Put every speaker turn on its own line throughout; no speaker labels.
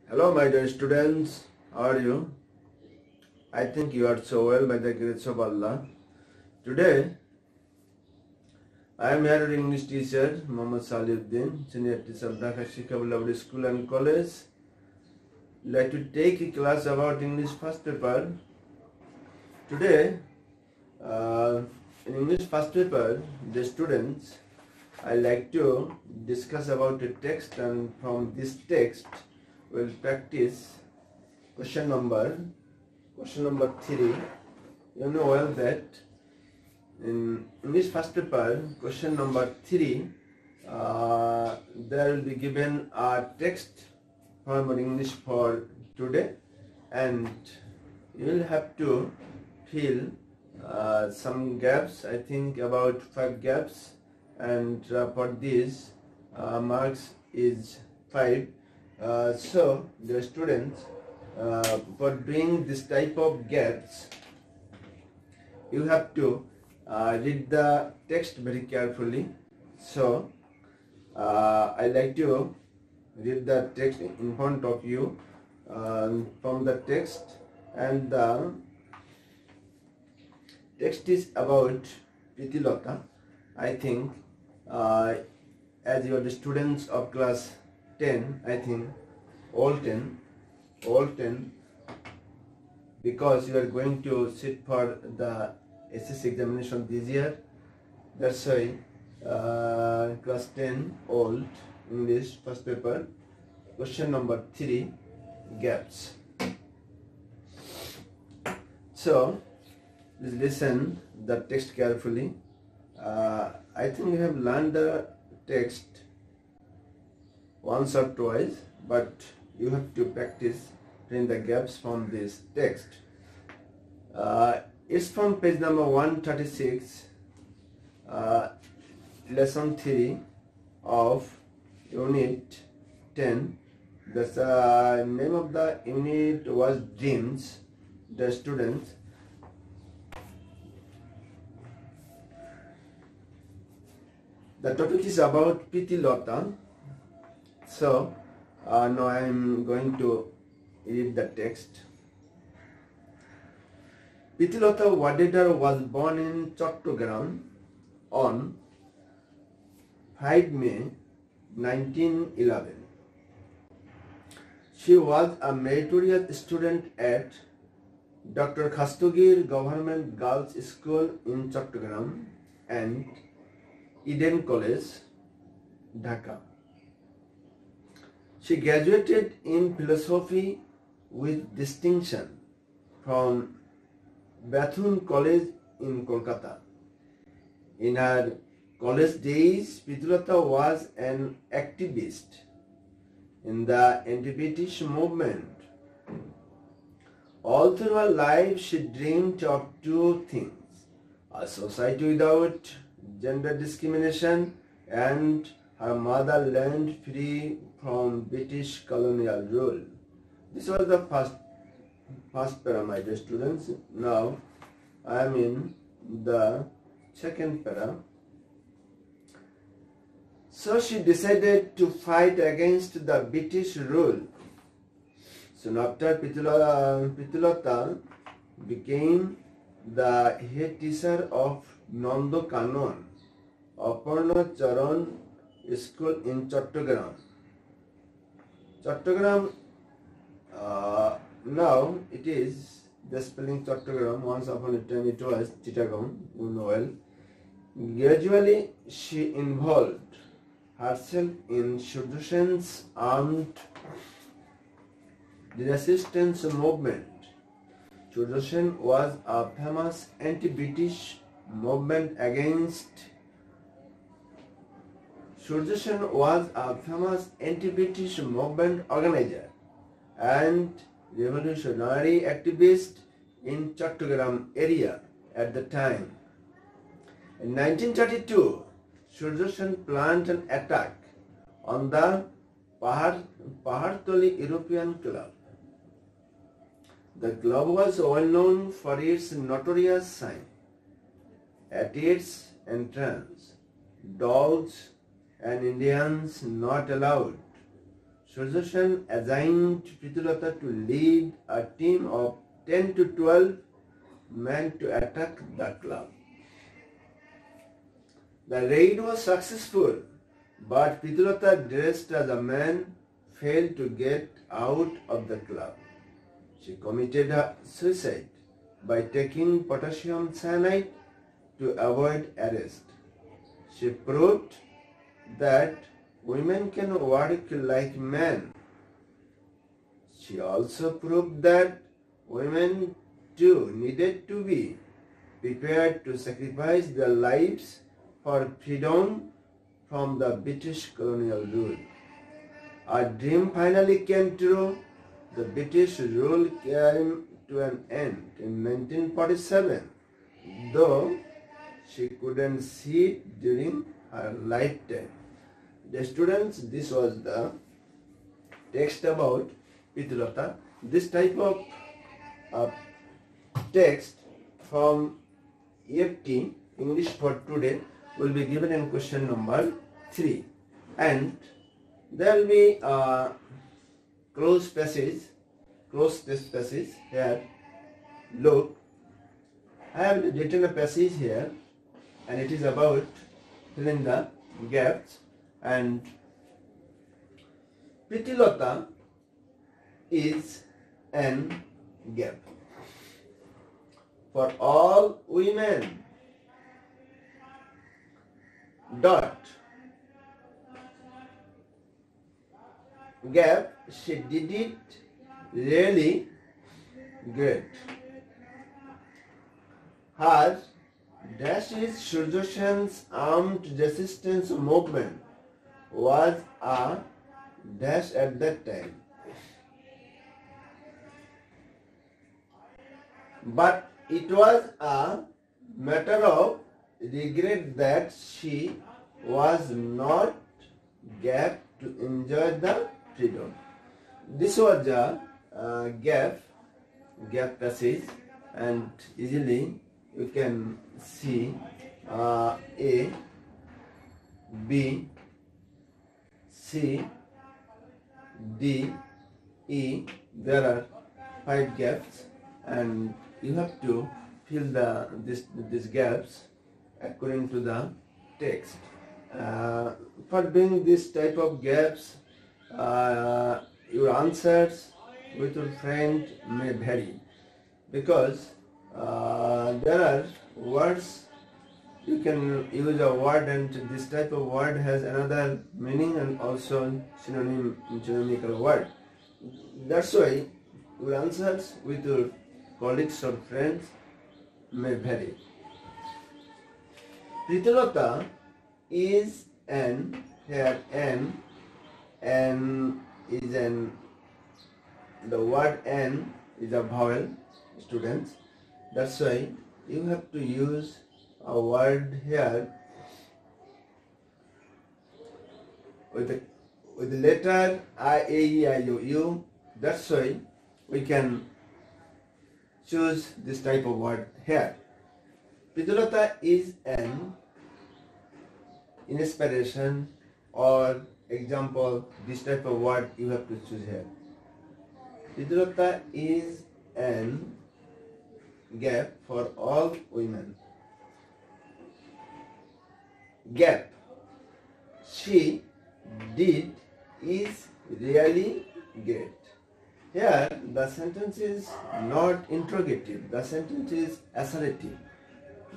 Hello my dear students, how are you? I think you are so well by the grace of Allah. Today I am here English teacher Muhammad Saliuddin, senior teacher of Dhaka Shiksha School and College. Like to take a class about English first paper. Today in English first paper, the students, I like to discuss about a text, and from this text we'll practice question number 3. You know well that in English first paper, question number 3, there will be given a text from English for today, and you will have to fill some gaps, I think about 5 gaps, and for this marks is 5. So the students, for doing this type of gaps, you have to read the text very carefully. So I like to read the text in front of you from the text, and the text is about Pritilota. I think as you are the students of class 10, I think all 10, because you are going to sit for the SSC examination this year. That's why class 10 old English first paper, question number 3, gaps. So please listen the text carefully. I think you have learned the text once or twice, but you have to practice filling the gaps from this text. It's from page number 136, lesson 3 of unit 10. The name of the unit was Dreams. The students, the topic is about Pritilota. So now I am going to read the text. Pritilota Wadedar was born in Chattogram on 5 May 1911. She was a meritorious student at Dr. Khastogir Government Girls School in Chattogram and Eden College, Dhaka. She graduated in philosophy with distinction from Bethune College in Kolkata. In her college days, Pritilota was an activist in the anti-British movement. All through her life, she dreamed of 2 things: a society without gender discrimination and her motherland free from British colonial rule. This was the first para, my dear students. Now I am in the second para. So she decided to fight against the British rule. Soon after, Pritilota became the head teacher of Nando Kanon Aparna Charan School in Chattogram. Chattogram, now it is the spelling Chattogram. Once upon a time it was Chittagong, you know well. Gradually she involved herself in Surya Sen's armed resistance movement. Surya Sen was a famous anti-British movement against Surya Sen was a famous anti-British movement organizer and revolutionary activist in Chattogram area at the time. In 1932, Surya Sen planned an attack on the Pahartoli European Club. The club was well known for its notorious sign. At its entrance, dogs and Indians not allowed. Sudarshan assigned Pritulata to lead a team of 10 to 12 men to attack the club. The raid was successful, but Pritulata, dressed as a man, failed to get out of the club. She committed suicide by taking potassium cyanide to avoid arrest. She proved that women can work like men. She also proved that women too needed to be prepared to sacrifice their lives for freedom from the British colonial rule. Our dream finally came true. The British rule came to an end in 1947, though she couldn't see it during her lifetime. The students, this was the text about Pritulata. This type of text from EFT, English for today, will be given in question number 3. And there will be a closed test passage here. Look, I have written a passage here, and it is about filling the gaps. And Pritulata is an gap for all women. Dot. Gap, she did it really great. Her dash is Sudarshan's armed resistance movement was a dash at that time. But it was a matter of regret that she was not gap to enjoy the freedom. This was a gap passage, and easily you can see A, B, C, D, E. There are 5 gaps, and you have to fill these gaps according to the text. For doing this type of gaps, your answers with your friend may vary, because there are words you can use a word, and this type of word has another meaning and also synonymical word. That's why your answers with your colleagues or friends may vary. Pritulata is an, here n is an, the word n is a vowel, students. That's why you have to use a word here with the letter I, A, E, I, O, U. That's why we can choose this type of word here. Pritulata is an inspiration or example. This type of word you have to choose here. Pritulata is an gap for all women. Gap, she did is really great. Here the sentence is not interrogative, the sentence is assertive.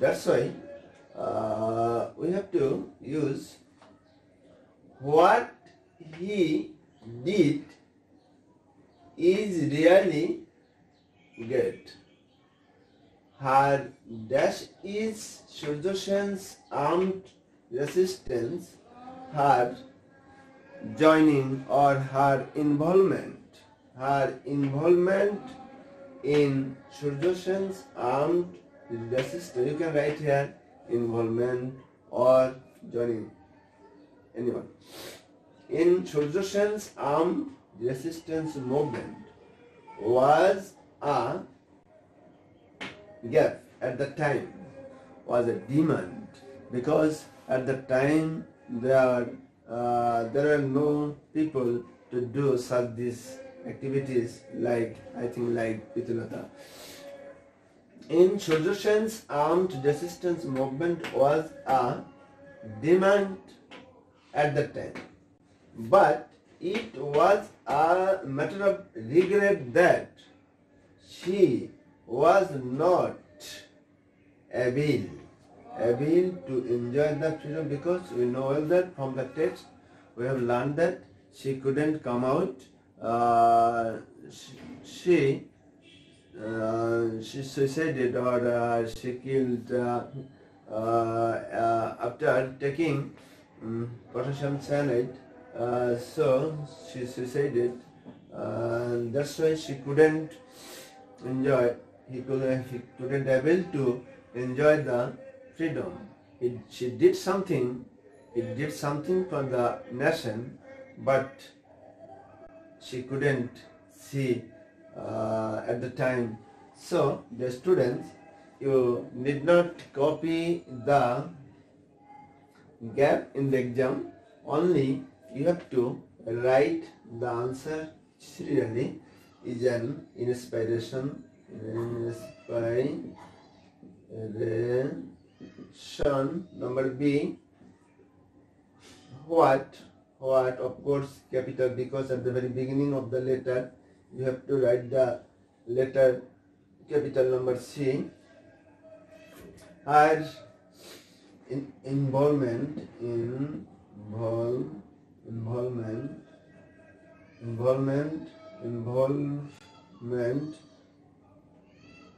That's why we have to use what he did is really great. Her dash is Sudarshan's armed resistance. Her joining or her involvement in Sudarshan's armed resistance. You can write here involvement or joining, anyone. In Sudarshan's armed resistance movement was a gap at the time, was a demand, because at the time there were no people to do such these activities like, I think, like Pitulata. In Surya Sen's armed resistance movement was a demand at that time, but it was a matter of regret that she was not able to enjoy the freedom, because we know well that from the text we have learned that she couldn't come out. She suicided, or she killed after taking potassium cyanide. So she suicided, and that's why she couldn't enjoy. He couldn't able to enjoy the freedom. She did something. It did something for the nation, but she couldn't see at the time. So the students, you need not copy the gap in the exam. Only you have to write the answer serially. Is an inspiration. Number B. What? Of course, capital, because at the very beginning of the letter you have to write the letter capital. Number C. Her involvement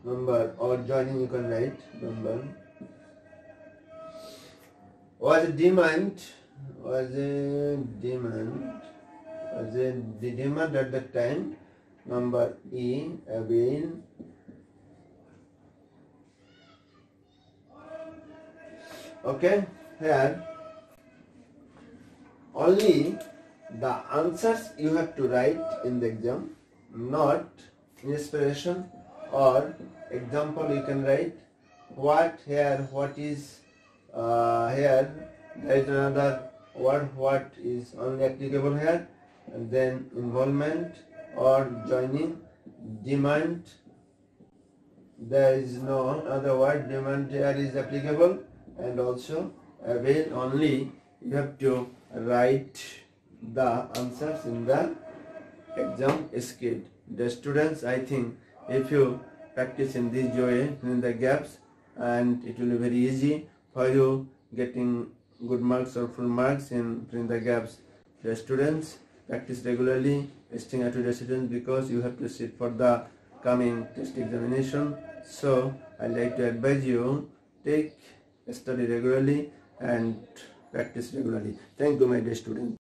number, or joining, you can write number, was a demand at that time. Number E, again. Okay, here only the answers you have to write in the exam, not inspiration or example. You can write what here, what is here. There is another word, what is only applicable here, and then involvement or joining. Demand, there is no other word. Demand here is applicable, and also avail. Only you have to write the answers in the exam script. The students, I think, if you practice in this way, in the gaps, and it will be very easy for you getting good marks or full marks in the gaps. The students, practice regularly, testing at the students, because you have to sit for the coming test examination. So I like to advise you, study regularly and practice regularly. Thank you, my dear students.